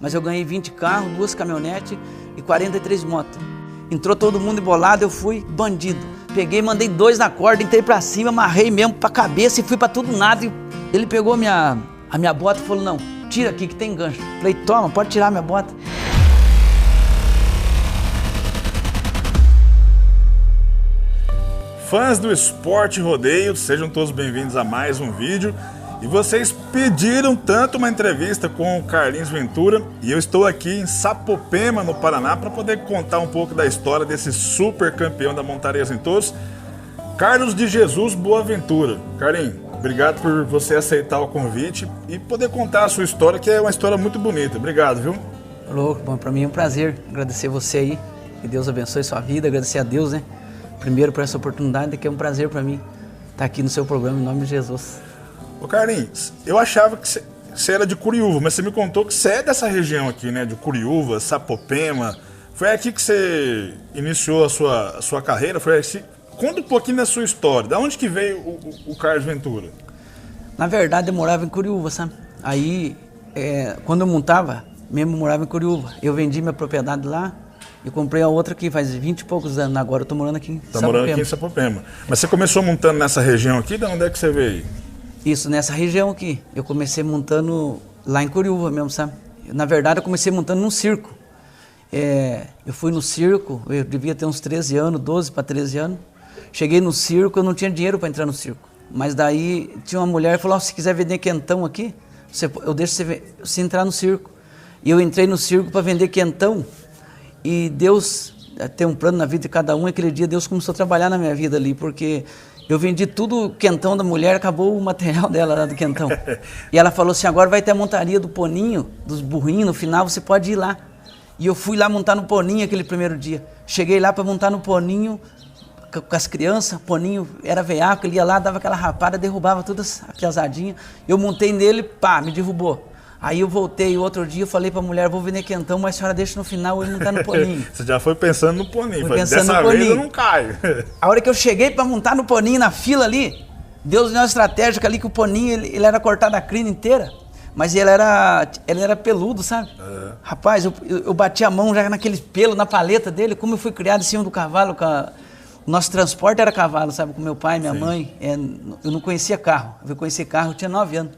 mas eu ganhei 20 carros, 2 caminhonetes e 43 motos. Entrou todo mundo embolado, eu fui bandido. Peguei, mandei 2 na corda, entrei pra cima, amarrei mesmo pra cabeça e fui pra tudo nada. E ele pegou a minha bota e falou, não, tira aqui que tem gancho. Falei, toma, pode tirar minha bota. Fãs do esporte rodeio, sejam todos bem-vindos a mais um vídeo. E vocês pediram tanto uma entrevista com o Carlinhos Ventura e eu estou aqui em Sapopema, no Paraná, para poder contar um pouco da história desse super campeão da Montarias em Touros, Carlos de Jesus Boaventura. Carlinhos, obrigado por você aceitar o convite e poder contar a sua história, que é uma história muito bonita. Obrigado, viu? Louco, bom, para mim é um prazer agradecer você aí, que Deus abençoe sua vida, agradecer a Deus, né? Primeiro por essa oportunidade, que é um prazer para mim estar aqui no seu programa, em nome de Jesus. Ô Carlinhos, eu achava que você era de Curiúva, mas você me contou que você é dessa região aqui, né? De Curiúva, Sapopema. Foi aqui que você iniciou a sua carreira? Foi assim? Conta um pouquinho da sua história. Da onde que veio o Carlos Ventura? Na verdade, eu morava em Curiúva, sabe? Aí, quando eu montava, mesmo eu morava em Curiúva. Eu vendi minha propriedade lá e comprei a outra aqui faz 20 e poucos anos. Agora eu tô morando aqui em Sapopema. Tá morando aqui em Sapopema. Mas você começou montando nessa região aqui? De onde é que você veio? Isso, nessa região aqui. Eu comecei montando lá em Curiúva mesmo, sabe? Na verdade, eu comecei montando num circo. Eu fui no circo, eu devia ter uns 13 anos, 12 para 13 anos. Cheguei no circo, eu não tinha dinheiro para entrar no circo. Mas daí tinha uma mulher que falou, se quiser vender quentão aqui, eu deixo você entrar no circo. E eu entrei no circo para vender quentão. E Deus tem um plano na vida de cada um. E aquele dia Deus começou a trabalhar na minha vida ali, porque eu vendi tudo o quentão da mulher, acabou o material dela lá do quentão. E ela falou assim, agora vai ter a montaria do poninho, dos burrinhos, no final você pode ir lá. E eu fui lá montar no poninho aquele primeiro dia. Cheguei lá para montar no poninho com as crianças, o poninho era veiaco, ele ia lá, dava aquela rapada, derrubava todas as piazadinhas. Eu montei nele, pá, me derrubou. Aí eu voltei outro dia, eu falei pra mulher, vou vender quentão, mas a senhora deixa no final eu montar no poninho. Você já foi pensando no poninho, dessa vez eu não caio. A hora que eu cheguei pra montar no poninho na fila ali, Deus deu uma estratégia ali que o poninho, ele era cortado a crina inteira, mas ele era peludo, sabe? Rapaz, eu bati a mão já naquele pelo, na paleta dele, como eu fui criado em cima do cavalo, o nosso transporte era cavalo, sabe? Com meu pai, minha mãe, eu não conhecia carro, eu conheci carro, eu tinha 9 anos.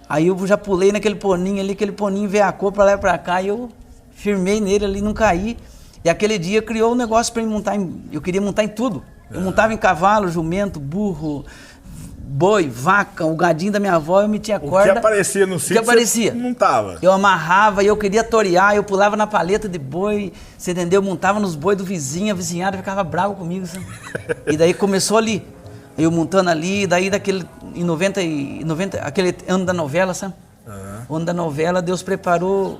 Aí eu já pulei naquele poninho ali, aquele poninho veacou pra lá e pra cá, e eu firmei nele ali, não caí. E aquele dia criou um negócio pra mim montar, eu queria montar em tudo. Eu montava em cavalo, jumento, burro, boi, vaca, o gadinho da minha avó, eu metia a corda. O que aparecia no sítio, você montava. Eu amarrava, eu queria torear, eu pulava na paleta de boi, você entendeu? Eu montava nos bois do vizinho, a vizinhada ficava brava comigo, sabe? E daí começou ali. Eu montando ali, daí em 90, aquele ano da novela, sabe? O ano da novela, Deus preparou,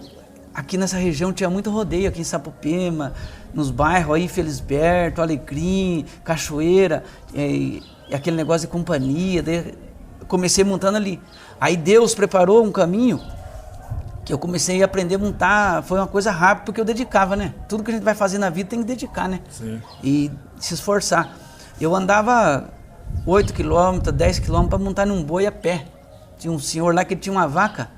aqui nessa região tinha muito rodeio, aqui em Sapopema, nos bairros aí, Felisberto, Alecrim, Cachoeira, e aquele negócio de companhia, daí eu comecei montando ali. Aí Deus preparou um caminho que eu comecei a aprender a montar, foi uma coisa rápida, porque eu dedicava, né? Tudo que a gente vai fazer na vida tem que dedicar, né? Sim. E se esforçar. Eu andava 8 quilômetros, 10 quilômetros para montar num boi a pé. Tinha um senhor lá que tinha uma vaca,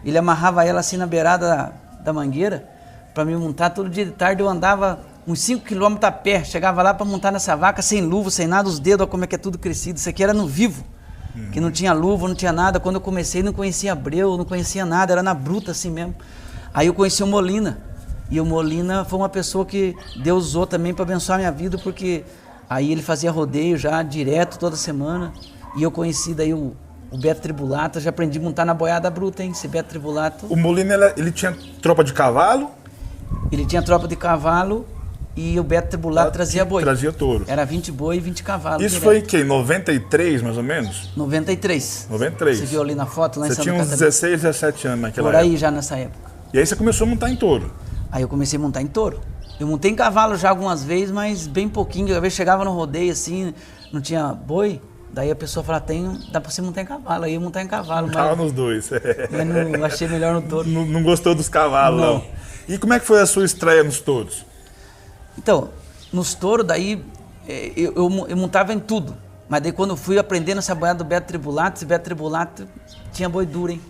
ele amarrava ela assim na beirada da mangueira para me montar. Todo dia de tarde eu andava uns 5 quilômetros a pé, chegava lá para montar nessa vaca sem luva, sem nada, os dedos, olha como é que é tudo crescido. Isso aqui era no vivo, que não tinha luva, não tinha nada. Quando eu comecei não conhecia breu, não conhecia nada, era na bruta assim mesmo. Aí eu conheci o Molina, e o Molina foi uma pessoa que Deus usou também para abençoar a minha vida, porque aí ele fazia rodeio já direto, toda semana. E eu conheci daí o Beto Tribulato, já aprendi a montar na boiada bruta, hein? Esse Beto Tribulato. O Molina, ele tinha tropa de cavalo? Ele tinha tropa de cavalo e o Beto Tribulato trazia boi. Trazia touro. Era 20 boi e 20 cavalos. Isso direto. Foi em que? 93, mais ou menos? 93. 93. Você viu ali na foto, lá em Santa Catarina? Você tinha uns 16, 17 anos naquela época. Por aí já nessa época. E aí você começou a montar em touro? Aí eu comecei a montar em touro. Eu montei em cavalo já algumas vezes, mas bem pouquinho. Às vezes chegava no rodeio assim, não tinha boi. Daí a pessoa falava, dá pra você montar em cavalo. Aí eu montar em cavalo. Tava nos dois. Mas não achei melhor no touro. Não gostou dos cavalos, não. E como é que foi a sua estreia nos touros? Então, nos touros daí eu montava em tudo. Mas daí quando eu fui aprendendo essa boiada do Beto Tribulato, esse Beto Tribulato tinha boi duro, hein?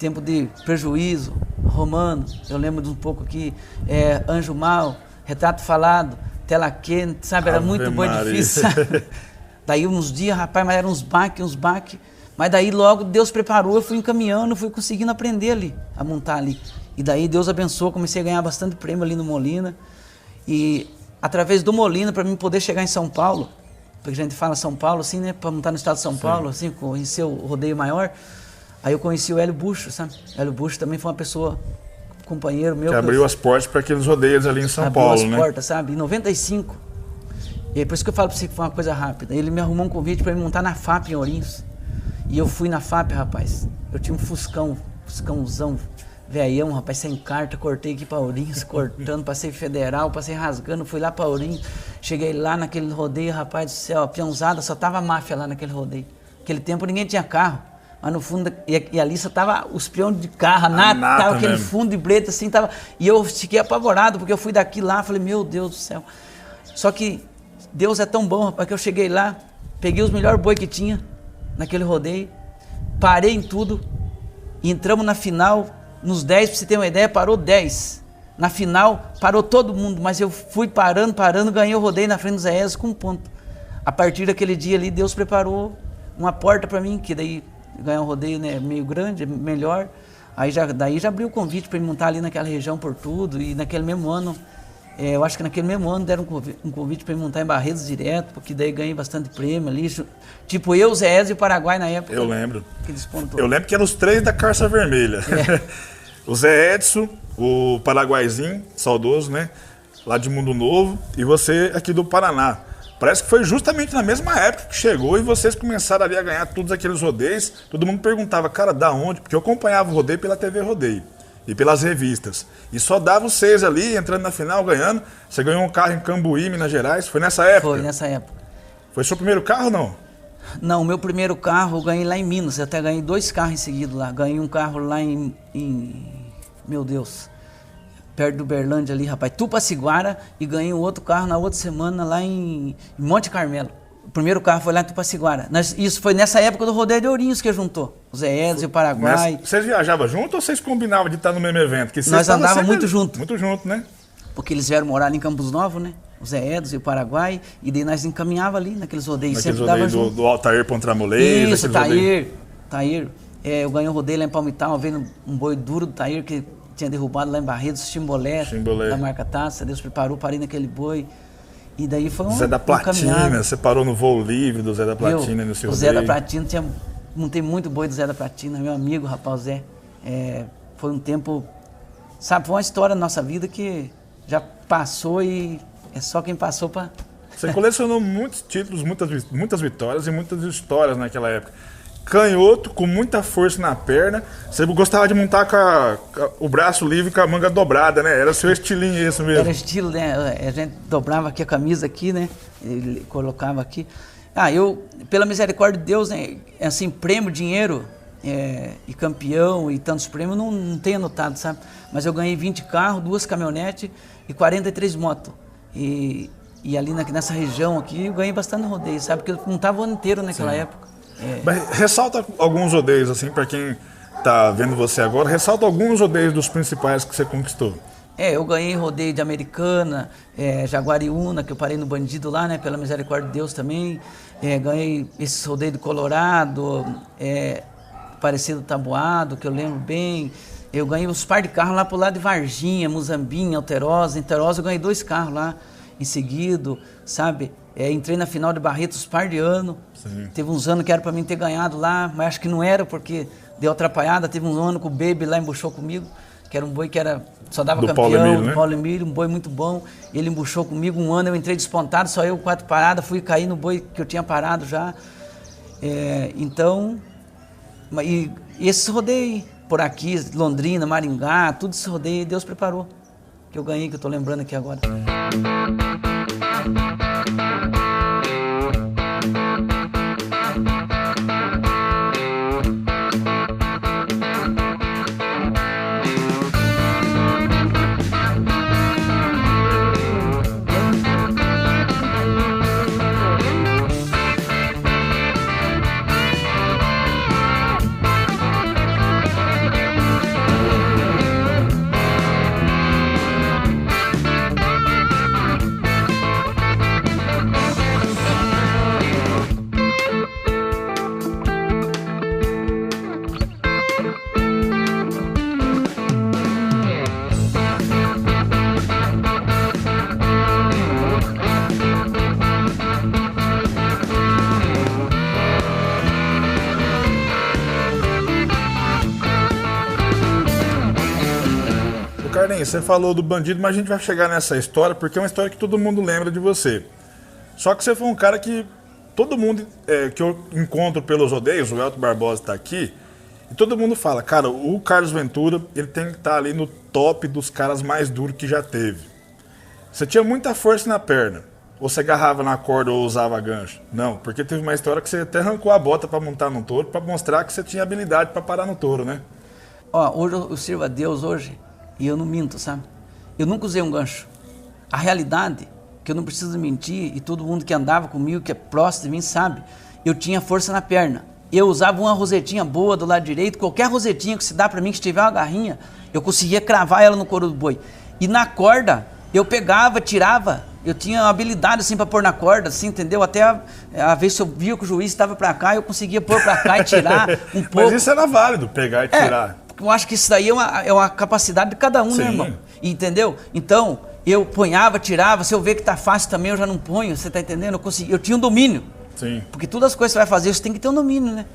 tempo de Prejuízo, Romano, eu lembro de um pouco aqui, Anjo Mal, Retrato Falado, Tela Quente, sabe? Era muito bom e difícil, sabe? Daí uns dias, rapaz, mas eram uns baques, mas daí logo Deus preparou, eu fui encaminhando, fui conseguindo aprender ali, a montar ali. E daí Deus abençoou, comecei a ganhar bastante prêmio ali no Molina. E através do Molina, para mim poder chegar em São Paulo, porque a gente fala São Paulo assim, né, para montar no estado de São Paulo, assim, conhecer o rodeio maior, aí eu conheci o Hélio Bucho, sabe? Hélio Bucho também foi uma pessoa, companheiro meu. Que abriu as portas para aqueles rodeios ali em São Paulo, né? Abriu as portas, sabe? Em 95. E é por isso que eu falo para você que foi uma coisa rápida. Ele me arrumou um convite para me montar na FAP em Ourinhos. E eu fui na FAP, rapaz. Eu tinha um Fuscãozão, velhão, rapaz, sem carta, cortei aqui para Ourinhos, cortando, passei federal, passei rasgando, fui lá para Ourinhos. Cheguei lá naquele rodeio, rapaz do céu, a peãozada, só tava máfia lá naquele rodeio. Naquele tempo ninguém tinha carro. Mas no fundo, e ali só tava os peões de carro, a nata tava aquele fundo de breta assim, tava. E eu fiquei apavorado, porque eu fui daqui lá, falei, meu Deus do céu. Só que Deus é tão bom, rapaz, que eu cheguei lá, peguei os melhores boi que tinha naquele rodeio, parei em tudo, e entramos na final, nos 10, pra você ter uma ideia, parou 10. Na final, parou todo mundo, mas eu fui parando, ganhei o rodeio na frente do Zé Ezio com um ponto. A partir daquele dia ali, Deus preparou uma porta para mim, que daí ganhar um rodeio, né, meio grande, melhor. Daí já abriu o convite para me montar ali naquela região por tudo, e naquele mesmo ano, eu acho que naquele mesmo ano deram um convite para me montar em Barretos direto, porque daí ganhei bastante prêmio ali, tipo eu, Zé Ezio e o Paraguai na época. Eu lembro. Que despontou. Eu lembro que eram os 3 da Carça Vermelha. O Zé Edson, o Paraguaizinho, saudoso, né, lá de Mundo Novo, e você aqui do Paraná. Parece que foi justamente na mesma época que chegou e vocês começaram ali a ganhar todos aqueles rodeios. Todo mundo perguntava, cara, da onde? Porque eu acompanhava o rodeio pela TV Rodeio e pelas revistas. E só dava os 6 ali, entrando na final, ganhando. Você ganhou um carro em Cambuí, Minas Gerais. Foi nessa época? Foi nessa época. Foi seu primeiro carro ou não? Não, o meu primeiro carro eu ganhei lá em Minas. Eu até ganhei 2 carros em seguida lá. Ganhei um carro lá meu Deus, perto do Uberlândia ali, rapaz, Tupaciguara, e ganhei um outro carro na outra semana lá em Monte Carmelo. O primeiro carro foi lá em Tupaciguara. Isso foi nessa época do Rodeio de Ourinhos que juntou. O Zé Ezio e o Paraguai. Vocês viajavam junto ou vocês combinavam de estar no mesmo evento? Que nós andávamos muito junto. Muito junto, né? Porque eles vieram morar em Campos Novos, né? O Zé Ezio e o Paraguai. E daí nós encaminhava ali naqueles rodeios. Naqueles rodeios do Altair Pontramolês. Isso, Tair. Eu ganhei um rodeio lá em Palmital, vendo um boi duro do Tair que tinha derrubado lá em Barretos, Chimbolé, da marca Taça. Deus preparou, parei naquele boi. E daí foi um Zé da Platina, você parou no voo livre do Zé da Platina no seu rodeio. O Zé da Platina, montei muito boi do Zé da Platina, meu amigo, rapaz, Zé. Foi um tempo, sabe, foi uma história da nossa vida que já passou e é só quem passou para... Você colecionou muitos títulos, muitas vitórias e muitas histórias naquela época. Canhoto, com muita força na perna. Você gostava de montar com o braço livre com a manga dobrada, né? Era o seu estilinho esse mesmo. Era estilo, né? A gente dobrava aqui a camisa aqui, né? Ele colocava aqui. Eu, pela misericórdia de Deus, né? Assim, prêmio, dinheiro e campeão e tantos prêmios, não tenho anotado, sabe? Mas eu ganhei 20 carros, 2 caminhonetes e 43 motos. E ali nessa região aqui, eu ganhei bastante rodeio, sabe? Porque eu montava o ano inteiro naquela época. Mas ressalta alguns rodeios, assim, para quem tá vendo você agora, ressalta alguns rodeios dos principais que você conquistou. Eu ganhei rodeio de Americana, Jaguariúna, que eu parei no Bandido lá, né, pela misericórdia de Deus também. Ganhei esse rodeio do Colorado, Parecido Tabuado, que eu lembro bem. Eu ganhei uns par de carros lá pro lado de Varginha, Muzambinha, Alterosa. Em Alterosa eu ganhei 2 carros lá em seguida, sabe? Entrei na final de Barretos par de ano. Sim. Teve uns anos que era para mim ter ganhado lá, mas acho que não era porque deu atrapalhada. Teve um ano que o Baby lá embuchou comigo, que era um boi que só dava campeão, do Paulo Emílio, um boi muito bom. Ele embuchou comigo um ano, eu entrei despontado, só eu 4 paradas, fui cair no boi que eu tinha parado já. Então, e esse rodeio por aqui, Londrina, Maringá, tudo esse rodeio Deus preparou, que eu ganhei, que eu tô lembrando aqui agora. Carlinhos, você falou do bandido, mas a gente vai chegar nessa história porque é uma história que todo mundo lembra de você. Só que você foi um cara que todo mundo que eu encontro pelos rodeios, o Elton Barbosa está aqui, e todo mundo fala, cara, o Carlos Ventura, ele tem que estar ali no top dos caras mais duros que já teve. Você tinha muita força na perna, ou você agarrava na corda ou usava gancho? Não, porque teve uma história que você até arrancou a bota para montar no touro, para mostrar que você tinha habilidade para parar no touro, né? Ó, hoje eu sirvo a Deus hoje e eu não minto, sabe? Eu nunca usei um gancho. A realidade, que eu não preciso mentir, e todo mundo que andava comigo, que é próximo de mim, sabe? Eu tinha força na perna. Eu usava uma rosetinha boa do lado direito, qualquer rosetinha que se dá pra mim, que se tiver uma garrinha, eu conseguia cravar ela no couro do boi. E na corda, eu pegava, tirava, eu tinha habilidade assim pra pôr na corda, assim, entendeu? Até a vez que eu via que o juiz estava pra cá, eu conseguia pôr pra cá e tirar um pouco. Mas isso era válido, pegar e tirar. Eu acho que isso daí é uma capacidade de cada um, Sim. né, irmão? Entendeu? Então, eu ponhava, tirava, se eu ver que tá fácil também, eu já não ponho, você tá entendendo? Eu tinha um domínio. Sim. Porque todas as coisas que você vai fazer, você tem que ter um domínio, né?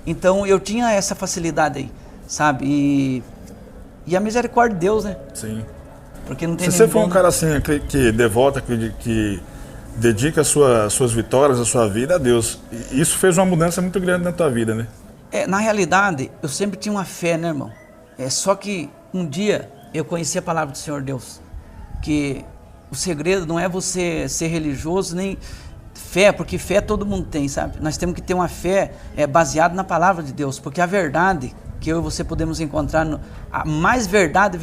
Então, eu tinha essa facilidade aí, sabe? E a misericórdia de Deus, né? Sim. Porque não tem Se você for um cara assim, que devota, que dedica suas vitórias, a sua vida a Deus, isso fez uma mudança muito grande na tua vida, né? Na realidade, eu sempre tinha uma fé, né, irmão? Só que um dia eu conheci a palavra do Senhor Deus, que o segredo não é você ser religioso, nem fé, porque fé todo mundo tem, sabe? Nós temos que ter uma fé baseada na palavra de Deus, porque a verdade que eu e você podemos encontrar, a mais verdade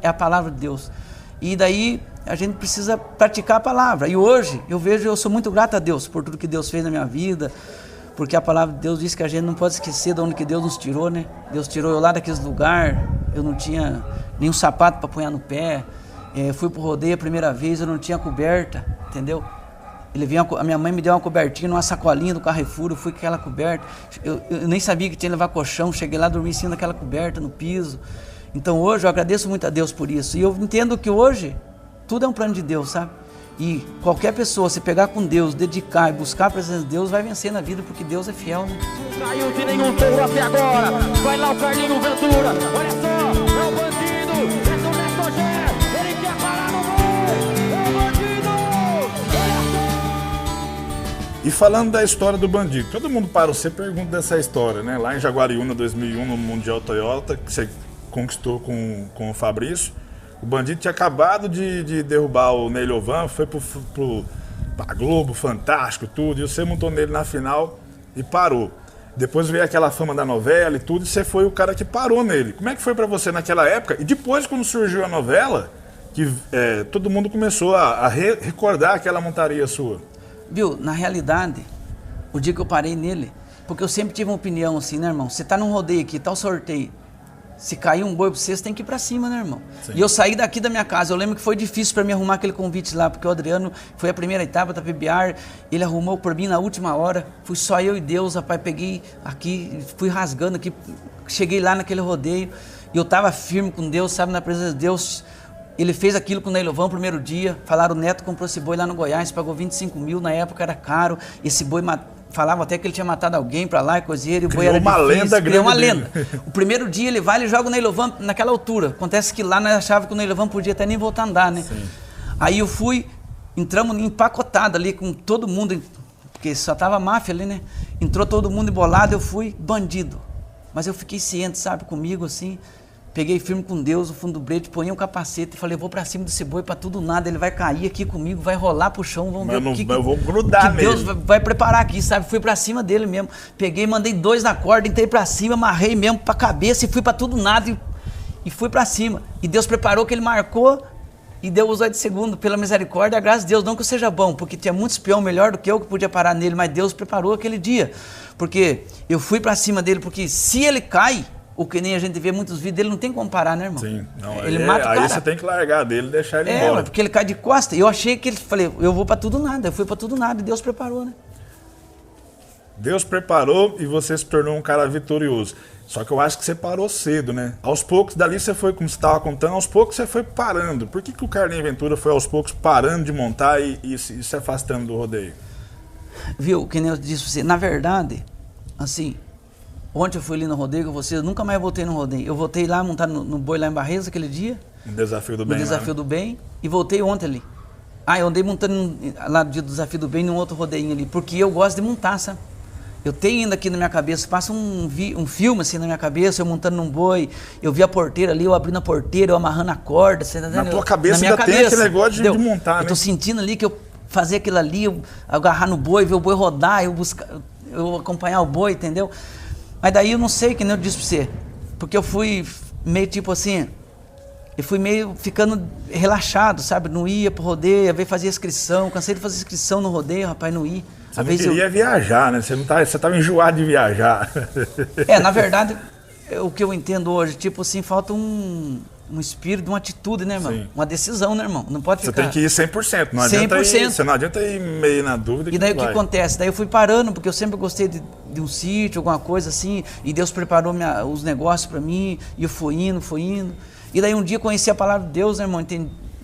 é a palavra de Deus. E daí a gente precisa praticar a palavra. E hoje eu sou muito grato a Deus por tudo que Deus fez na minha vida, porque a palavra de Deus diz que a gente não pode esquecer de onde que Deus nos tirou, né? Deus tirou eu lá daqueles lugares, eu não tinha nenhum sapato para pôr no pé, fui pro rodeio a primeira vez, eu não tinha coberta, entendeu? A minha mãe me deu uma cobertinha numa sacolinha do Carrefour, eu fui com aquela coberta, eu nem sabia que tinha que levar colchão, cheguei lá, dormi em cima daquela coberta no piso. Então hoje eu agradeço muito a Deus por isso, e eu entendo que hoje tudo é um plano de Deus, sabe? E qualquer pessoa, se pegar com Deus, dedicar e buscar a presença de Deus, vai vencer na vida, porque Deus é fiel, né? Não caiu de nenhum touro até agora. Vai lá o Carlinho Ventura. Olha só, é o bandido. Esse é o Nestor Gé. Ele quer parar no gol. É o bandido. Olha só. E falando da história do bandido, todo mundo para você pergunta dessa história, né? Lá em Jaguariúna, 2001, no Mundial Toyota, que você conquistou com o Fabrício. O bandido tinha acabado de derrubar o Ney Lovan, foi pra Globo, Fantástico, tudo, e você montou nele na final e parou. Depois veio aquela fama da novela e tudo, e você foi o cara que parou nele. Como é que foi pra você naquela época? E depois, quando surgiu a novela, que todo mundo começou a recordar aquela montaria sua? Viu, na realidade, o dia que eu parei nele, porque eu sempre tive uma opinião assim, né, irmão? Você tá num rodeio aqui, tá o sorteio. Se cair um boi pra você tem que ir pra cima, né, irmão? Sim. E eu saí daqui da minha casa, eu lembro que foi difícil pra mim arrumar aquele convite lá, porque o Adriano foi a primeira etapa da PBR, ele arrumou por mim na última hora, fui só eu e Deus, rapaz, peguei aqui, fui rasgando aqui, cheguei lá naquele rodeio, e eu tava firme com Deus, sabe, na presença de Deus. Ele fez aquilo com o Ney Lovan no primeiro dia, falaram, o Neto comprou esse boi lá no Goiás, pagou 25 mil, na época era caro, esse boi falavam até que ele tinha matado alguém pra lá, coiseiro, e o boi era uma difícil, lenda grande. Criou uma lenda. O primeiro dia ele vai e joga o Ney Lovan naquela altura. Acontece que lá nós achávamos que o Ney Lovan podia até nem voltar a andar, né? Sim. Aí eu fui, entramos empacotado ali com todo mundo, porque só tava máfia ali, né? Entrou todo mundo embolado, eu fui bandido. Mas eu fiquei ciente, sabe, comigo assim. Peguei firme com Deus, o fundo do brete, ponhei um capacete e falei, eu vou pra cima desse boi pra tudo nada, ele vai cair aqui comigo, vai rolar pro chão, vamos ver o que eu vou grudar que Deus vai preparar aqui, sabe? Fui pra cima dele mesmo, peguei, mandei 2 na corda, entrei pra cima, amarrei mesmo pra cabeça e fui pra tudo nada e fui pra cima. E Deus preparou que ele marcou e deu os 8 segundos, pela misericórdia, graças a Deus, não que eu seja bom, porque tinha muito espião melhor do que eu que podia parar nele, mas Deus preparou aquele dia, porque eu fui pra cima dele, porque se ele cai, o que nem a gente vê muitos vídeos dele, não tem como parar, né, irmão? Sim. Não, ele mata o cara. Aí você tem que largar dele e deixar ele embora. Porque ele cai de costa. Eu achei que ele... Falei, eu vou pra tudo nada. Eu fui pra tudo nada e Deus preparou, né? Deus preparou e você se tornou um cara vitorioso. Só que eu acho que você parou cedo, né? Aos poucos, dali você foi, como você estava contando, aos poucos você foi parando. Por que o Carlinho Ventura foi aos poucos parando de montar e se afastando do rodeio? Viu, que nem eu disse pra você, na verdade, assim... Ontem eu fui ali no rodeio com vocês, eu nunca mais voltei no rodeio. Eu voltei lá, montar no boi lá em Barreiros aquele dia. No Desafio do No Bem. Desafio do Bem. E voltei ontem ali. Ah, eu andei montando lá no dia do Desafio do Bem, num outro rodeinho ali. Porque eu gosto de montar, sabe? Eu tenho ainda aqui na minha cabeça, passa um filme assim na minha cabeça, eu montando num boi, eu vi a porteira ali, eu abrindo a porteira, eu amarrando a corda. Você tá na tua cabeça ainda tem aquele negócio de montar, né? Eu tô sentindo ali que eu fazer aquilo ali, eu agarrar no boi, ver o boi rodar, eu acompanhar o boi, entendeu? Mas daí eu não sei, que nem eu disse pra você, porque eu fui meio tipo assim, eu fui meio ficando relaxado, sabe? Não ia pro rodeio, às vezes fazia inscrição, cansei de fazer inscrição no rodeio, rapaz, não ia. Você não queria viajar, né? Você tava enjoado de viajar. Na verdade, o que eu entendo hoje, tipo assim, falta um espírito, uma atitude, né, irmão? Sim. Uma decisão, né, irmão? Não pode ficar... Você tem que ir 100%, não adianta 100%. Você não adianta ir meio na dúvida. E daí o que acontece? Daí eu fui parando, porque eu sempre gostei de um sítio, alguma coisa assim, e Deus preparou os negócios para mim, e eu fui indo. E daí um dia eu conheci a palavra de Deus, né, irmão?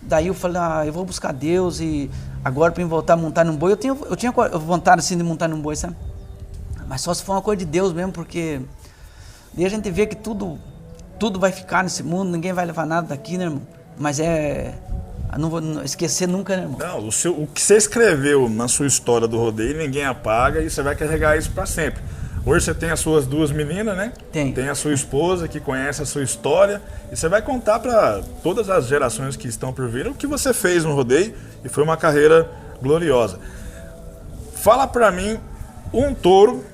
Daí eu falei, eu vou buscar Deus, e agora para mim voltar a montar num boi, eu tinha vontade assim de montar num boi, sabe? Mas só se for uma coisa de Deus mesmo, porque daí a gente vê que tudo vai ficar nesse mundo, ninguém vai levar nada daqui, né, irmão? Mas não vou esquecer nunca, né, irmão? Não, o que você escreveu na sua história do rodeio, ninguém apaga e você vai carregar isso para sempre. Hoje você tem as suas 2 meninas, né? Tem a sua esposa que conhece a sua história e você vai contar para todas as gerações que estão por vir o que você fez no rodeio e foi uma carreira gloriosa. Fala para mim um touro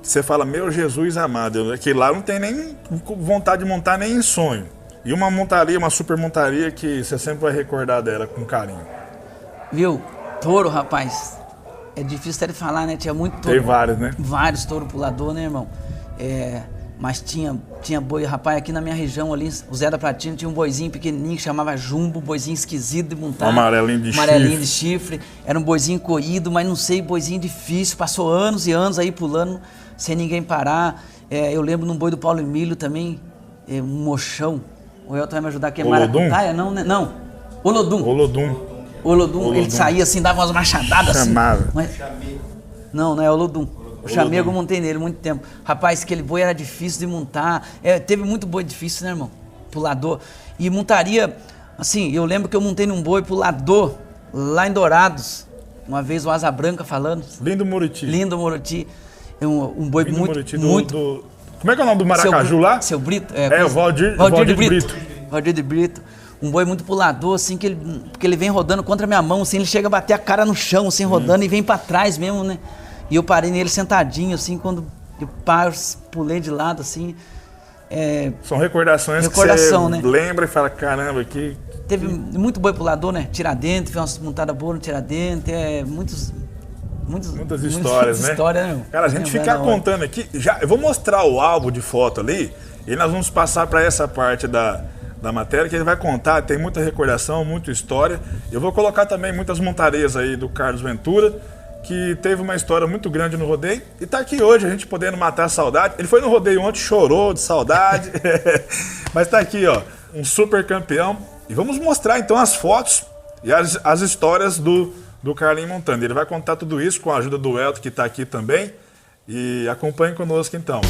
que você fala, meu Jesus amado, que lá não tem nem vontade de montar nem em sonho. E uma montaria, uma super montaria que você sempre vai recordar dela com carinho. Viu? Touro, rapaz. É difícil até de falar, né? Tinha muito touro. Tem vários, né? Vários touro pulador, né, irmão? Mas tinha boi, rapaz, aqui na minha região ali, o Zé da Platina, tinha um boizinho pequenininho que chamava Jumbo, boizinho esquisito de montar. Amarelinho de chifre. Era um boizinho coído, mas não sei, boizinho difícil. Passou anos e anos aí pulando, sem ninguém parar. Eu lembro num boi do Paulo Emílio também, um mochão. O Elton vai me ajudar aqui, é Maracutaia? Não, né? Não. Olodum, ele saía assim, dava umas machadadas assim. Mas... Não é Olodum. O chamego eu montei nele muito tempo. Rapaz, aquele boi era difícil de montar. Teve muito boi difícil, né, irmão? Pulador. E montaria, assim, eu lembro que eu montei num boi pulador lá em Dourados. Uma vez o Asa Branca falando. Lindo Muriti. Um boi Lindo muito... Muriti Como é que é o nome do Maracaju lá? Seu Brito. O Valdir de Brito. Valdir de Brito. Um boi muito pulador, assim, porque ele vem rodando contra a minha mão, assim, ele chega a bater a cara no chão, assim, rodando, e vem pra trás mesmo, né? E eu parei nele sentadinho, assim, quando eu pulei de lado, assim. São recordações que você, né, lembra e fala, caramba, que... Teve muito boi pulador, né? Tiradentes, fez uma montada boa no Tiradentes, muitas histórias, né? Cara, a gente ficar contando aqui, eu vou mostrar o álbum de foto ali, e nós vamos passar para essa parte da matéria, que ele vai contar, tem muita recordação, muita história. Eu vou colocar também muitas montarias aí do Carlos Ventura, que teve uma história muito grande no rodeio, e tá aqui hoje, a gente podendo matar a saudade. Ele foi no rodeio ontem, chorou de saudade, mas tá aqui, ó, um super campeão. E vamos mostrar então as fotos e as histórias do Carlinho montando. Ele vai contar tudo isso com a ajuda do Elton, que tá aqui também, e acompanhe conosco então.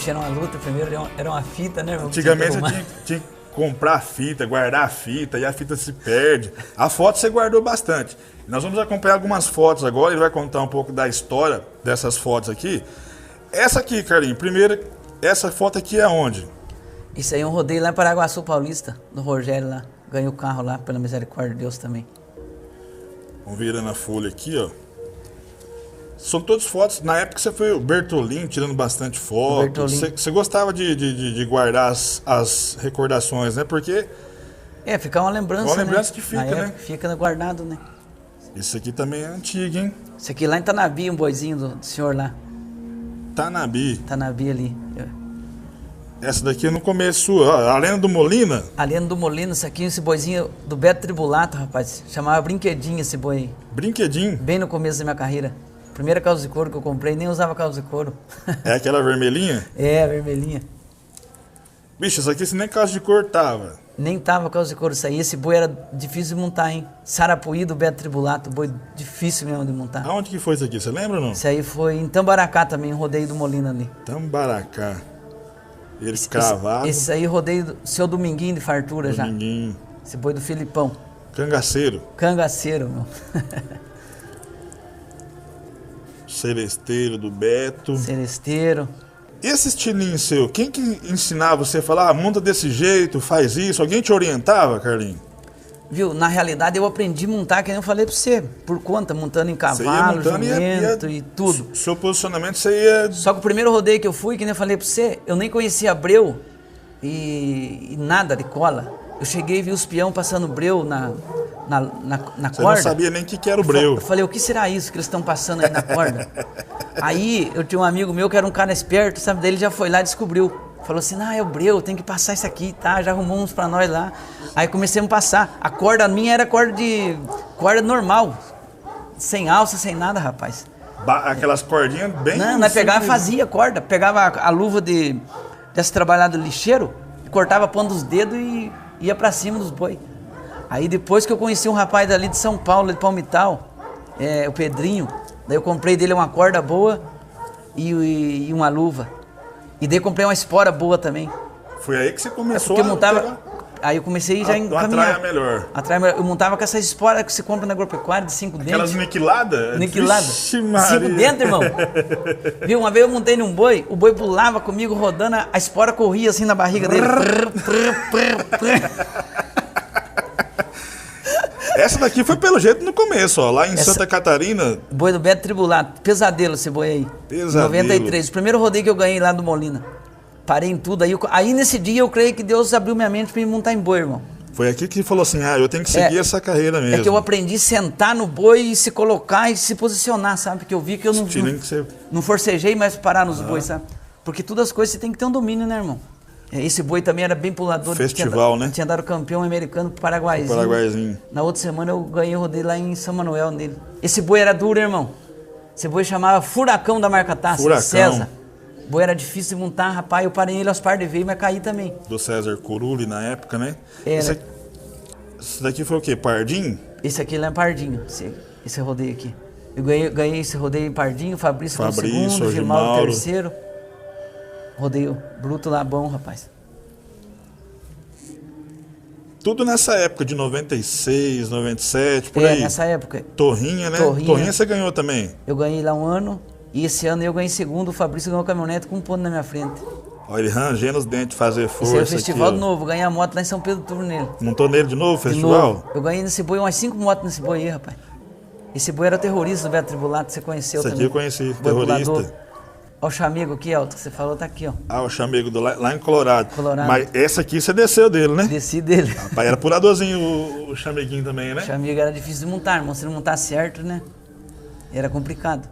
Era uma luta, primeiro era uma fita, né? Antigamente você tinha que comprar a fita, guardar a fita, e a fita se perde. A foto você guardou bastante. Nós vamos acompanhar algumas fotos agora, ele vai contar um pouco da história dessas fotos aqui. Essa aqui, Carlinhos, primeiro, essa foto aqui é onde? Isso aí é um rodeio lá em Paraguaçu Paulista, do Rogério lá. Ganhou o carro lá, pela misericórdia de Deus também. Vamos virando a folha aqui, ó. São todas fotos. Na época você foi o Bertolini tirando bastante foto. Você gostava de guardar as recordações, né? Porque... fica uma lembrança, uma lembrança, né? Que fica, né? Fica guardado, né? Isso aqui também é antigo, hein? Isso aqui lá em Tanabi, um boizinho do senhor lá. Tanabi ali. Essa daqui no começo, ó, a Lenda do Molina. A Lenda do Molina, isso aqui, esse boizinho do Beto Tribulato, rapaz. Chamava Brinquedinho esse boi aí. Brinquedinho. Bem no começo da minha carreira. Primeira calça de couro que eu comprei, nem usava calça de couro. É aquela vermelhinha? É, vermelhinha. Bicho, isso aqui você nem calça de couro tava. Nem tava calça de couro isso aí. Esse boi era difícil de montar, hein? Sarapuí do Beto Tribulato, boi difícil mesmo de montar. Aonde que foi isso aqui? Você lembra ou não? Isso aí foi em Tambaracá também, rodeio do Molina ali. Tambaracá. Ele cravado. Esse aí rodeio do seu Dominguinho de fartura já. Dominguinho. Esse boi do Filipão. Cangaceiro. Cangaceiro, meu. Celesteiro do Beto. Celesteiro. E esse estilinho seu, quem que ensinava você a falar, monta desse jeito, faz isso? Alguém te orientava, Carlinhos? Viu, na realidade eu aprendi a montar, que nem eu falei pra você, por conta, montando em cavalo, jumento e tudo. Seu posicionamento você ia... Só que o primeiro rodeio que eu fui, que nem eu falei pra você, eu nem conhecia breu e nada de cola. Eu cheguei e vi os peão passando breu na Você corda. não sabia nem o que era o breu. Eu falei, o que será isso que eles estão passando aí na corda? Aí eu tinha um amigo meu que era um cara esperto, sabe? Daí ele já foi lá e descobriu. Falou assim, é o breu, tem que passar isso aqui, tá? Já arrumou uns pra nós lá. Aí comecei a passar. A corda minha era corda normal. Sem alça, sem nada, rapaz. Aquelas cordinhas bem... Não, nós pegava e fazia corda. Pegava a luva dessa trabalhada de lixeiro, cortava pondo os dedos e ia pra cima dos boi. Aí depois que eu conheci um rapaz dali de São Paulo, de Palmital, o Pedrinho, daí eu comprei dele uma corda boa e uma luva. E daí comprei uma espora boa também. Foi aí que você começou porque eu montava. Aí eu comecei já a encaminhar. Atrai melhor. Eu montava com essa espora que você compra na agropecuária de 5 dentes. Aquelas niquiladas? Niquiladas. 5 dentes, irmão. Viu? Uma vez eu montei num boi, o boi pulava comigo rodando, a espora corria assim na barriga dele. Essa daqui foi pelo jeito no começo, ó. Lá em Santa Catarina. Boi do Beto Tribulato. Pesadelo esse boi aí. Pesadelo. 93. O primeiro rodeio que eu ganhei lá do Molina. Parei em tudo. Aí nesse dia eu creio que Deus abriu minha mente pra me montar em boi, irmão. Foi aqui que falou assim, eu tenho que seguir essa carreira mesmo. É que eu aprendi a sentar no boi e se colocar e se posicionar, sabe? Porque eu vi que eu não forcejei mais pra parar nos bois, sabe? Porque todas as coisas você tem que ter um domínio, né, irmão? Esse boi também era bem pulador. Festival, né? Tinha dado campeão americano pro Paraguaizinho. Na outra semana eu ganhei o rodeio lá em São Manuel nele. Esse boi era duro, irmão. Esse boi chamava Furacão da Marca Taça, César. O boi era difícil de montar, rapaz. Eu parei ele aos par de veios, mas caí também. Do César Curuli na época, né? Era. Esse daqui foi o quê? Pardinho? Esse aqui é Pardinho, esse rodeio aqui. Eu ganhei esse rodeio em Pardinho, Fabrício foi o segundo, Gimaldo o terceiro. Rodeio bruto lá bom, rapaz. Tudo nessa época de 96, 97, por aí. Nessa época. Torrinha, né? Torrinha você ganhou também? Eu ganhei lá um ano e esse ano eu ganhei segundo. O Fabrício ganhou caminhonete com um ponto na minha frente. Olha, ele rangendo os dentes, fazer força. Esse é o festival aqui, de novo, ganhei a moto lá em São Pedro Turno nele. Montou nele de novo, festival? Novo. Eu ganhei nesse boi umas 5 motos nesse boi aí, rapaz. Esse boi era terrorista do Beto Tribulato, você conheceu também. Esse aqui eu conheci, terrorista. Olha o chamego aqui, Elton, que você falou, tá aqui, ó. O chamego lá em Colorado. Mas essa aqui você desceu dele, né? Desci dele. Rapaz, era puradorzinho o chameguinho também, né? O chamego era difícil de montar, irmão. Se não montar certo, né? Era complicado.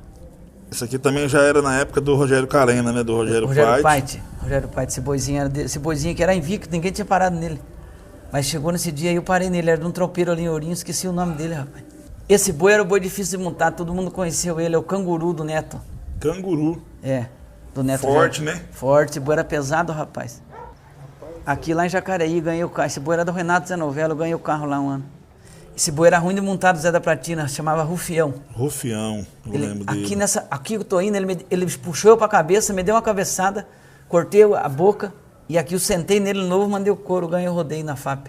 Esse aqui também já era na época do Rogério Carena, né? Do Rogério Paite. Rogério Paite, esse boizinho que era invicto, ninguém tinha parado nele. Mas chegou nesse dia aí, eu parei nele, era de um tropeiro ali em Ourinho, esqueci o nome dele, rapaz. Esse boi era o boi difícil de montar, todo mundo conheceu ele, é o Canguru do Neto. Canguru. Do Neto. Forte, né? Forte, esse boi era pesado, rapaz. Aqui lá em Jacareí, ganhei o carro, esse boi era do Renato Zé Novelo, eu ganhei o carro lá um ano. Esse boi era ruim de montar do Zé da Platina, chamava Rufião. Rufião, eu lembro dele. Aqui eu tô indo, ele puxou eu pra cabeça, me deu uma cabeçada, cortei a boca e aqui eu sentei nele de novo, mandei o couro, ganhei o rodeio na FAP.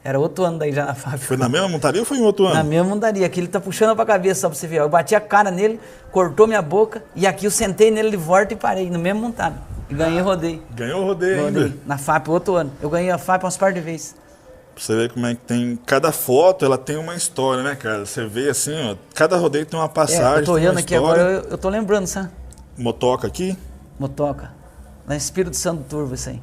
Era outro ano daí já na FAP. Foi na mesma montaria ou foi em outro ano? Na mesma montaria, aqui ele tá puxando pra cabeça, só pra você ver. Eu bati a cara nele, cortou minha boca e aqui eu sentei nele de volta e parei, no mesmo montado. E ganhei o rodeio. Ganhou o rodeio ainda? Na FAP, outro ano. Eu ganhei a FAP umas par de vezes. Pra você ver como é que tem... Cada foto, ela tem uma história, né, cara? Você vê assim, ó, cada rodeio tem uma passagem, eu tô olhando aqui agora, eu tô lembrando, sabe? Motoca aqui? Motoca. Lá em Espírito Santo do Turvo, isso aí.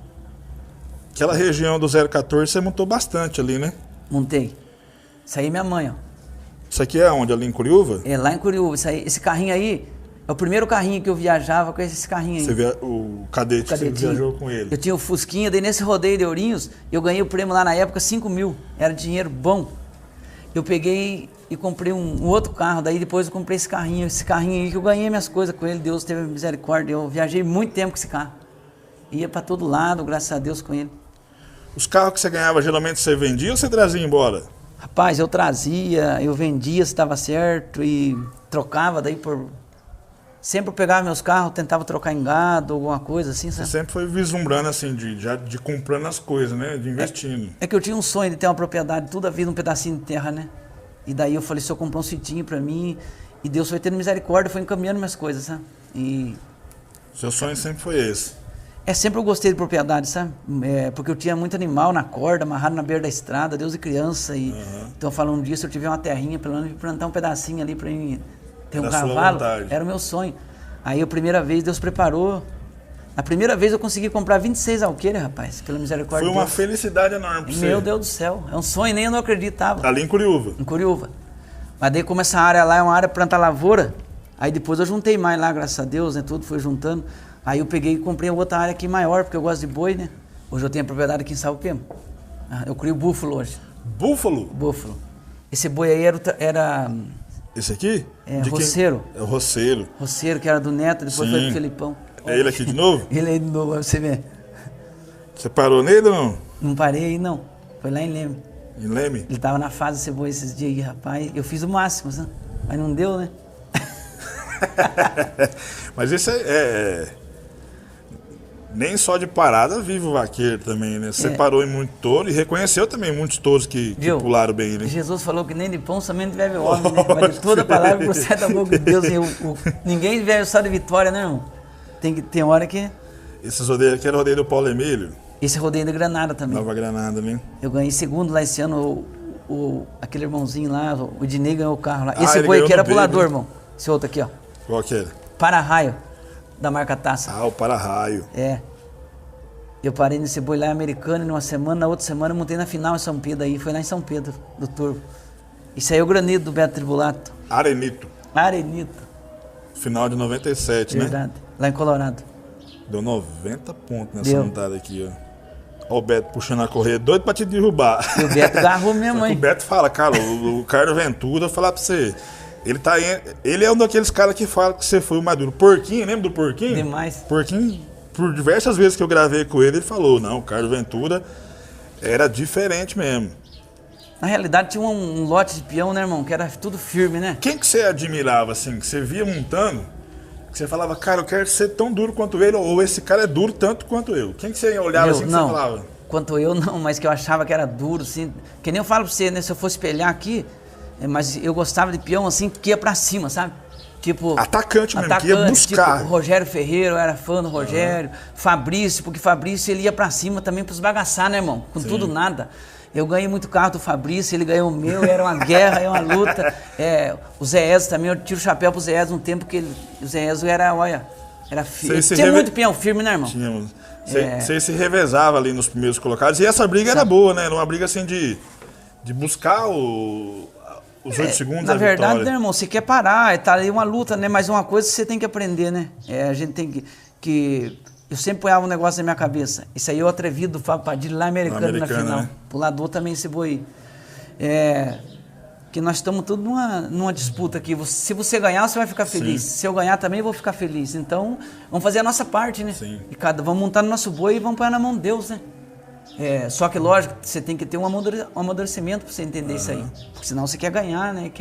Aquela região do 014 você montou bastante ali, né? Montei. Isso aí é minha mãe, ó. Isso aqui é onde? Ali em Curiúva? Lá em Curiúva. Esse carrinho aí, É o primeiro carrinho que eu viajava com esse carrinho aí. Você vê o cadete, você viajou com ele. Eu tinha o Fusquinha, daí nesse rodeio de Ourinhos, eu ganhei o prêmio lá na época, 5 mil. Era dinheiro bom. Eu peguei e comprei um outro carro, daí depois eu comprei esse carrinho aí que eu ganhei minhas coisas com ele, Deus teve misericórdia. Eu viajei muito tempo com esse carro. Ia pra todo lado, graças a Deus, com ele. Os carros que você ganhava, geralmente você vendia ou você trazia embora? Rapaz, eu trazia, eu vendia se estava certo e trocava daí por... Sempre eu pegava meus carros, tentava trocar em gado, alguma coisa assim, sabe? Você sempre foi vislumbrando assim, de comprando as coisas, né? De investindo. É que eu tinha um sonho de ter uma propriedade, toda a vida um pedacinho de terra, né? E daí eu falei, se eu comprar um sitinho pra mim, e Deus foi tendo misericórdia, foi encaminhando minhas coisas, sabe? E... Seu sonho sempre foi esse? Sempre eu gostei de propriedade, sabe? Porque eu tinha muito animal na corda, amarrado na beira da estrada, Deus e criança. E... Então falando disso, eu tiver uma terrinha, pelo menos plantar um pedacinho ali pra mim ter um cavalo. Era o meu sonho. Aí a primeira vez Deus preparou. A primeira vez eu consegui comprar 26 alqueires, rapaz, pela misericórdia de Deus. Foi uma felicidade enorme pra você. Meu Deus do céu, é um sonho, nem eu não acreditava. Ali em Curiúva? Em Curiúva. Mas daí como essa área lá é uma área planta lavoura, aí depois eu juntei mais lá, graças a Deus, né, tudo foi juntando. Aí eu peguei e comprei outra área aqui maior, porque eu gosto de boi, né? Hoje eu tenho a propriedade aqui em Sapopema. Eu crio búfalo hoje. Búfalo? Búfalo. Esse boi aí era esse aqui? É, Roceiro. É o Roceiro. Roceiro, que era do Neto, depois foi pro Felipão. É ele aqui de novo? Ele aí de novo, pra você ver. Você parou nele ou não? Não parei aí, não. Foi lá em Leme. Em Leme? Ele tava na fase desse boi esses dias aí, rapaz. Eu fiz o máximo, sabe? Mas não deu, né? Mas esse nem só de parada vive o vaqueiro também, né? Você parou em muito touro e reconheceu também muitos touros que pularam bem, né? Jesus falou que nem de pão somente vive o homem, né? Mas de toda palavra procede da boca de Deus. E ninguém vive só de vitória, né, irmão? Tem hora que... Esses rodeios aqui era o rodeio do Paulo Emílio? Esse rodeio da Granada também. Nova Granada, né? Eu ganhei segundo lá esse ano, aquele irmãozinho lá, o Dinei ganhou o carro lá. Esse boi aqui era pulador, irmão. Esse outro aqui, ó. Qual que era? Para-raio, da marca Taça. Ah, o para-raio. Eu parei nesse boi lá em Americana numa semana, na outra semana eu montei na final em São Pedro aí, foi lá em São Pedro, do Turbo. Isso aí é o granito do Beto Tribulato. Arenito. Final de 97, Verdade. né? Lá em Colorado. Deu 90 pontos nessa montada aqui, ó. Ó o Beto puxando a correia, doido pra te derrubar. E o Beto agarrou mesmo, hein? O Beto fala, cara, o Carlos Ventura, falar pra você... Ele é um daqueles caras que fala que você foi o Maduro. Porquinho, lembra do Porquinho? Demais. Porquinho, por diversas vezes que eu gravei com ele, ele falou, não, o Carlos Ventura era diferente mesmo. Na realidade tinha um lote de peão, né, irmão? Que era tudo firme, né? Quem que você admirava, assim, que você via montando, que você falava, cara, eu quero ser tão duro quanto ele, ou esse cara é duro tanto quanto eu? Quem que você olhava assim que não, você falava? Quanto eu não, mas que eu achava que era duro, assim. Que nem eu falo pra você, né? Se eu fosse espelhar aqui, mas eu gostava de peão assim, que ia pra cima, sabe? Tipo... Atacante mesmo, que ia buscar. Tipo, Rogério Ferreira, eu era fã do Rogério. Fabrício, porque Fabrício ele ia pra cima também pra esbagaçar, né, irmão? Com tudo nada. Eu ganhei muito carro do Fabrício, ele ganhou o meu, era uma guerra, era uma luta. O Zé Ezo também, eu tiro o chapéu pro Zé Ezo um tempo que o Zé Ezo era, olha, era firme. Tinha muito peão firme, né, irmão? Tínhamos. Você se revezava ali nos primeiros colocados, e essa briga era boa, né? Era uma briga assim de buscar os 8 segundos na verdade, vitória. né, irmão, você quer parar, tá ali uma luta, né? Mas uma coisa você tem que aprender, né? A gente tem que... Eu sempre ponhava um negócio na minha cabeça. Isso aí eu atrevido do Fábio Padilha lá americano na final. Né? Pulador também esse boi. Que nós estamos todos numa disputa aqui. Se você ganhar, você vai ficar feliz. Se eu ganhar também, eu vou ficar feliz. Então, vamos fazer a nossa parte, né? Sim. E vamos montar no nosso boi e vamos pôr na mão de Deus, né? Só que, lógico, você tem que ter um amadurecimento para você entender isso aí. Porque senão você quer ganhar, né?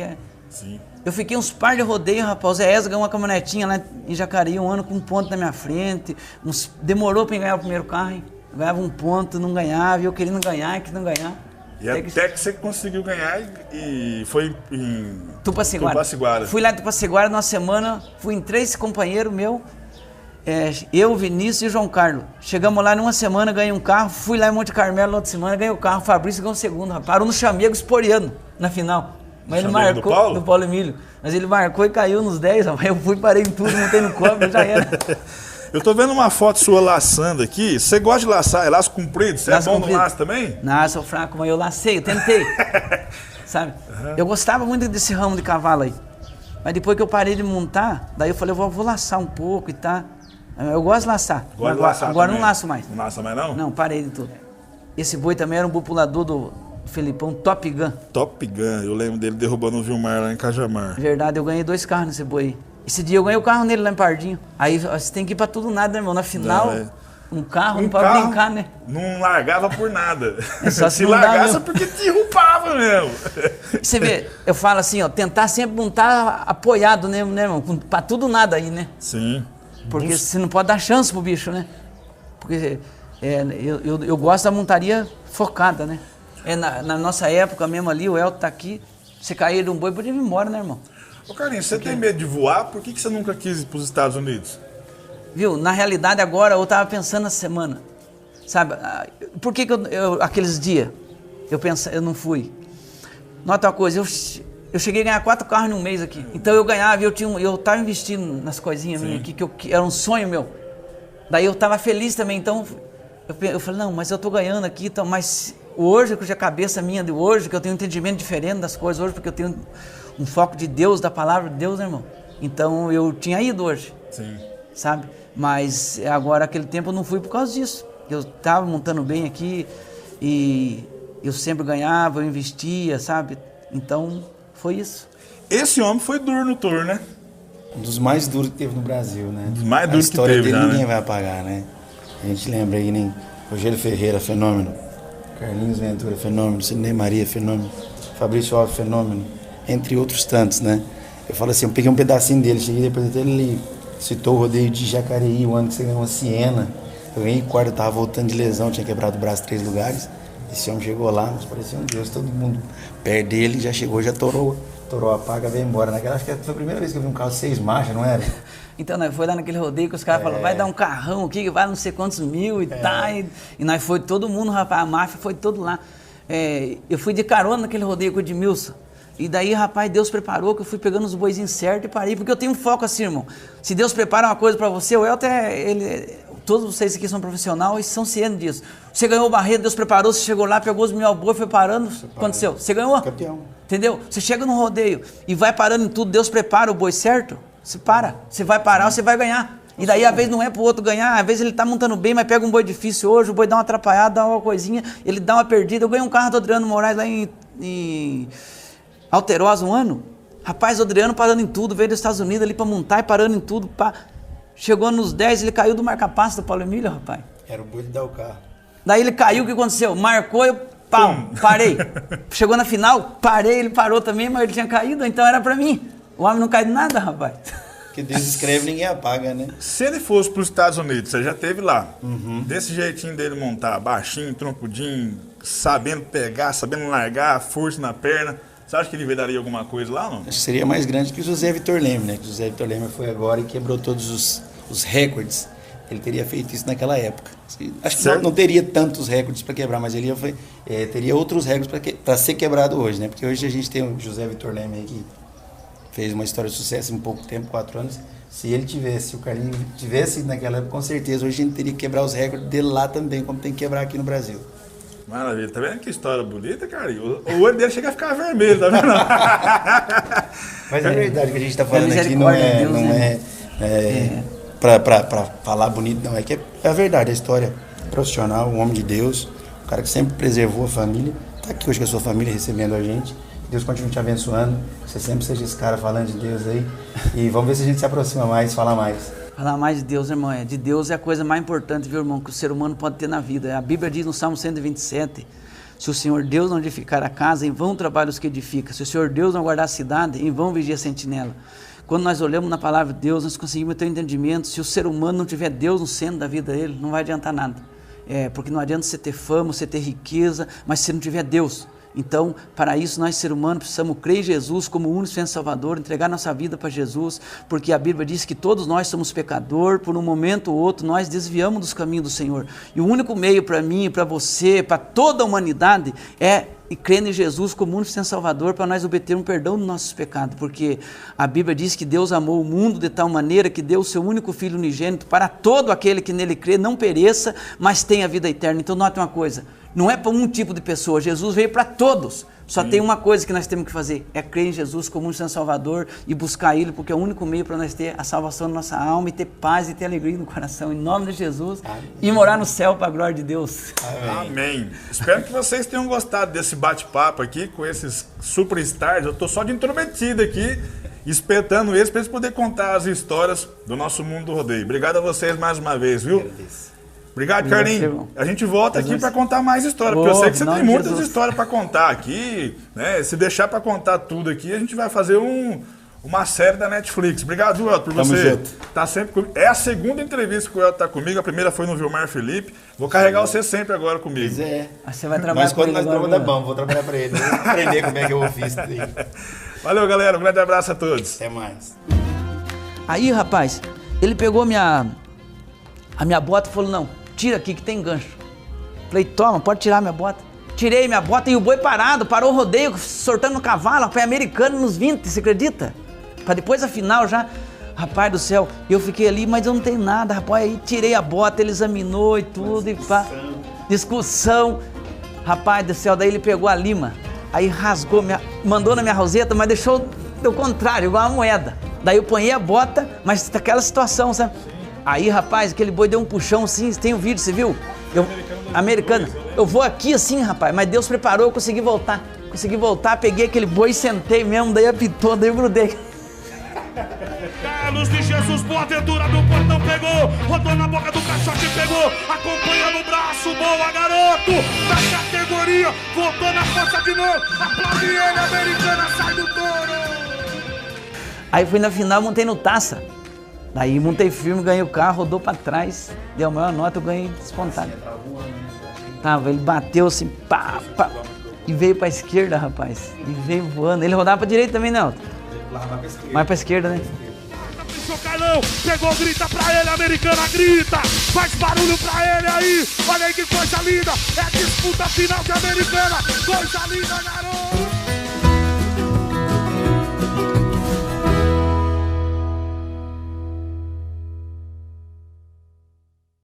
Sim. Eu fiquei uns par de rodeios, rapaz. O Zé Ezo ganhou uma caminhonetinha lá em Jacareí, um ano com um ponto na minha frente. Demorou para ganhar o primeiro carro, hein? Eu ganhava um ponto, não ganhava, eu querendo ganhar, ganhar. E até que você conseguiu ganhar e foi em Tupaciguara. Fui lá em Tupaciguara numa semana, fui em 3 companheiros meus. Eu, Vinícius e o João Carlos. Chegamos lá numa semana, ganhei um carro, fui lá em Monte Carmelo na outra semana, ganhei o carro, o Fabrício ganhou o segundo, rapaz. Parou no chamego esporeando na final. Mas ele marcou, do Paulo Emílio. Mas ele marcou e caiu nos 10, rapaz. Eu fui, parei em tudo, montei no cobre, já era. Eu tô vendo uma foto sua laçando aqui. Você gosta de laçar? É laço comprido? Você é bom no laço também? Não, eu sou fraco, mas eu lacei, eu tentei. Sabe? Eu gostava muito desse ramo de cavalo aí. Mas depois que eu parei de montar, daí eu falei, eu vou laçar um pouco e tá. Eu gosto de laçar. Agora não laço mais. Não laça mais não? Não, parei de tudo. Esse boi também era um populador do Felipão, Top Gun. Top Gun, eu lembro dele derrubando o Vilmar lá em Cajamar. Verdade, eu ganhei 2 carros nesse boi aí. Esse dia eu ganhei o carro nele lá em Pardinho. Aí você tem que ir pra tudo nada, né, irmão? Na final, um carro não pode brincar, né? Não largava por nada. É só se largasse porque derrubava mesmo. Você vê, eu falo assim, ó, tentar sempre montar apoiado, né, irmão? Pra tudo nada aí, né? Sim. Porque você não pode dar chance pro bicho, né? Porque eu gosto da montaria focada, né? Na nossa época mesmo ali, o Elton tá aqui, você cair de um boi, podia ir embora, né, irmão? Ô Carlinhos, você tem medo de voar? Por que você nunca quis ir pros Estados Unidos? Viu, na realidade agora eu tava pensando essa semana, sabe? Por que aqueles dias eu não fui? Nota uma coisa, eu cheguei a ganhar 4 carros em um mês aqui. Então eu ganhava, eu tava investindo nas coisinhas minhas aqui, que era um sonho meu. Daí eu tava feliz também, então eu falei, não, mas eu tô ganhando aqui, então, mas hoje, que a cabeça minha de hoje, que eu tenho um entendimento diferente das coisas hoje, porque eu tenho um foco de Deus, da palavra de Deus, né, irmão? Então eu tinha ido hoje. Sim. Sabe? Mas agora, aquele tempo eu não fui por causa disso. Eu tava montando bem aqui e eu sempre ganhava, eu investia, sabe? Então, foi isso. Esse homem foi duro no touro, né? Um dos mais duros que teve no Brasil, né? Um dos mais duros que teve, a história dele já, ninguém né? vai apagar, né? A gente lembra aí, nem Rogério Ferreira, fenômeno. Carlinhos Ventura, fenômeno. Sidney Maria, fenômeno. Fabrício Alves, fenômeno. Entre outros tantos, né? Eu falo assim, eu peguei um pedacinho dele, cheguei depois até ele citou o rodeio de Jacareí, o ano que você ganhou uma Siena. Eu ganhei quarto, eu tava voltando de lesão, tinha quebrado o braço 3 lugares. Esse homem chegou lá, mas parecia um Deus, todo mundo perto dele, já chegou, já torou a paga, veio embora. Acho que foi a primeira vez que eu vi um carro 6 marchas, não era? Então, nós foi lá naquele rodeio que os caras falaram, vai dar um carrão aqui, que vai não sei quantos mil e tá. E nós foi todo mundo, rapaz, a máfia foi todo lá. Eu fui de carona naquele rodeio com o Edmilson. E daí, rapaz, Deus preparou que eu fui pegando os boizinhos certos e parei, porque eu tenho um foco assim, irmão. Se Deus prepara uma coisa pra você, o Elton, todos vocês aqui são profissionais e são cientes disso. Você ganhou o Barreto, Deus preparou, você chegou lá, pegou os mil boi, foi parando, o que aconteceu? Você ganhou? Campeão. Entendeu? Você chega no rodeio e vai parando em tudo, Deus prepara o boi certo, você para. Você vai parar, você vai ganhar. E daí, às vezes, não é pro outro ganhar, às vezes ele tá montando bem, mas pega um boi difícil hoje, o boi dá uma atrapalhada, dá uma coisinha, ele dá uma perdida. Eu ganhei um carro do Adriano Moraes lá em Alterosa um ano. Rapaz, o Adriano parando em tudo, veio dos Estados Unidos ali pra montar e parando em tudo. Chegou nos 10, ele caiu do marca-passo do Paulo Emílio, rapaz. Era o boi de dar o carro. Daí ele caiu, o que aconteceu? Marcou, eu parei. Chegou na final, parei, ele parou também, mas ele tinha caído, então era pra mim. O homem não cai de nada, rapaz. Que Deus escreve, ninguém apaga, né? Se ele fosse para os Estados Unidos, você já esteve lá, desse jeitinho dele montar, baixinho, troncudinho, sabendo pegar, sabendo largar, força na perna, você acha que ele daria alguma coisa lá, não? Acho que seria mais grande que o José Vitor Leme, né? Que o José Vitor Leme foi agora e quebrou todos os recordes. Ele teria feito isso naquela época. Acho que não teria tantos recordes para quebrar, mas ele teria outros recordes para ser quebrado hoje, né? Porque hoje a gente tem o José Vitor Leme aí que fez uma história de sucesso em pouco tempo, 4 anos. Se ele tivesse, o Carlinhos tivesse naquela época, com certeza hoje a gente teria que quebrar os recordes dele lá também, como tem que quebrar aqui no Brasil. Maravilha, tá vendo que história bonita, cara? O olho dele chega a ficar vermelho, tá vendo? Mas é verdade que a gente tá falando aqui, não é pra falar bonito, não. É que é a verdade, a história profissional, um homem de Deus, um cara que sempre preservou a família, tá aqui hoje com a sua família recebendo a gente. Deus continue te abençoando, que você sempre seja esse cara falando de Deus aí. E vamos ver se a gente se aproxima mais, fala mais. Falar mais de Deus, irmão. De Deus é a coisa mais importante, viu, irmão, que o ser humano pode ter na vida. A Bíblia diz no Salmo 127, se o Senhor Deus não edificar a casa, em vão trabalham os que edificam. Se o Senhor Deus não guardar a cidade, em vão vigia a sentinela. Quando nós olhamos na palavra de Deus, nós conseguimos ter um entendimento. Se o ser humano não tiver Deus no centro da vida dele, não vai adiantar nada. Porque não adianta você ter fama, você ter riqueza, mas se não tiver Deus. Então, para isso, nós, ser humano, precisamos crer em Jesus como o único Salvador, entregar nossa vida para Jesus, porque a Bíblia diz que todos nós somos pecadores, por um momento ou outro, nós desviamos dos caminhos do Senhor. E o único meio para mim, para você, para toda a humanidade, é crer em Jesus como o único Salvador, para nós obtermos perdão dos nossos pecados, porque a Bíblia diz que Deus amou o mundo de tal maneira que deu o seu único Filho unigênito para todo aquele que nele crê, não pereça, mas tenha vida eterna. Então, note uma coisa, não é para um tipo de pessoa, Jesus veio para todos, Só tem uma coisa que nós temos que fazer, é crer em Jesus como um Senhor Salvador e buscar Ele, porque é o único meio para nós ter a salvação da nossa alma e ter paz e ter alegria no coração, em nome de Jesus. Amém. E morar no céu para a glória de Deus. Amém. Espero que vocês tenham gostado desse bate-papo aqui com esses superstars. Eu tô só de intrometido aqui, espetando eles para eles poderem contar as histórias do nosso mundo do rodeio. Obrigado a vocês mais uma vez, viu? Obrigado, Carlinhos. A gente volta aqui para contar mais histórias, porque eu sei que você tem muitas histórias para contar aqui, né? Se deixar para contar tudo aqui, a gente vai fazer uma série da Netflix. Obrigado, viu, Elton, por você estar sempre comigo. É a segunda entrevista que o Elton está comigo, a primeira foi no Vilmar Felipe. Vou carregar você sempre agora comigo. Pois é. Você vai trabalhar Mas quando nós trabalhamos, é bom, vou trabalhar para ele. Vou aprender como é que eu fiz isso aí. Valeu, galera. Um grande abraço a todos. Até mais. Aí, rapaz, ele pegou a minha bota e falou, não, tira aqui que tem gancho. Falei, toma, pode tirar minha bota. Tirei minha bota e o boi parou o rodeio, sortando no cavalo, foi americano nos 20, você acredita? Pra depois a final já, rapaz do céu, eu fiquei ali, mas eu não tenho nada, rapaz, aí tirei a bota, ele examinou e tudo, e pá, discussão, rapaz do céu, daí ele pegou a lima, aí rasgou, mandou na minha roseta, mas deixou do contrário, igual uma moeda. Daí eu ponhei a bota, mas daquela situação, sabe? Aí, rapaz, aquele boi deu um puxão assim, tem um vídeo, você viu? Americano. Eu vou aqui assim, rapaz, mas Deus preparou, eu consegui voltar. Peguei aquele boi e sentei mesmo, daí apitou, daí eu grudei. Carlos de Jesus, boa aventura do portão pegou, rodou na boca do caixote, pegou, acompanha no braço, boa garoto, da categoria, voltou na força de novo, aplaude ele, Americana, sai do touro. Aí fui na final, montei no taça. Daí montei firme, ganhei o carro, rodou pra trás, deu a maior nota, eu ganhei despontado. Tava, ele bateu assim, pá, e veio pra esquerda, rapaz, e veio voando. Ele rodava pra direita também, não? Mais pra esquerda, né? Puxou Carlão, pegou, grita pra ele, Americana, grita, faz barulho pra ele aí, olha aí que coisa linda, é a disputa final de Americana, coisa linda, garoto!